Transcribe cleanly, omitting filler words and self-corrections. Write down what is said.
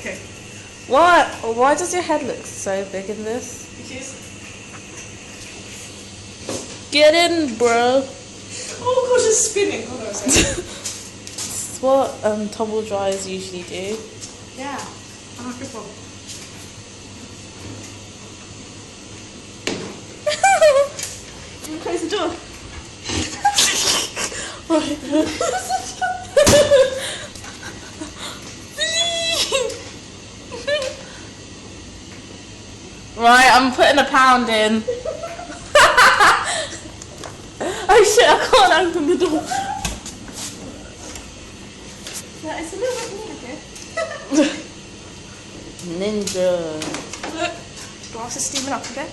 Okay. What? Why does your head look so big in this? Because. Get in, bro. Oh gosh, it's spinning. Hold on a second. It's what tumble dryers usually do. Yeah. Oh, good one. You can close the door. Right, I'm putting a pound in. Oh shit, I can't open the door. Yeah, it's a little bit weird here. Ninja. Look, glass is steaming up a bit.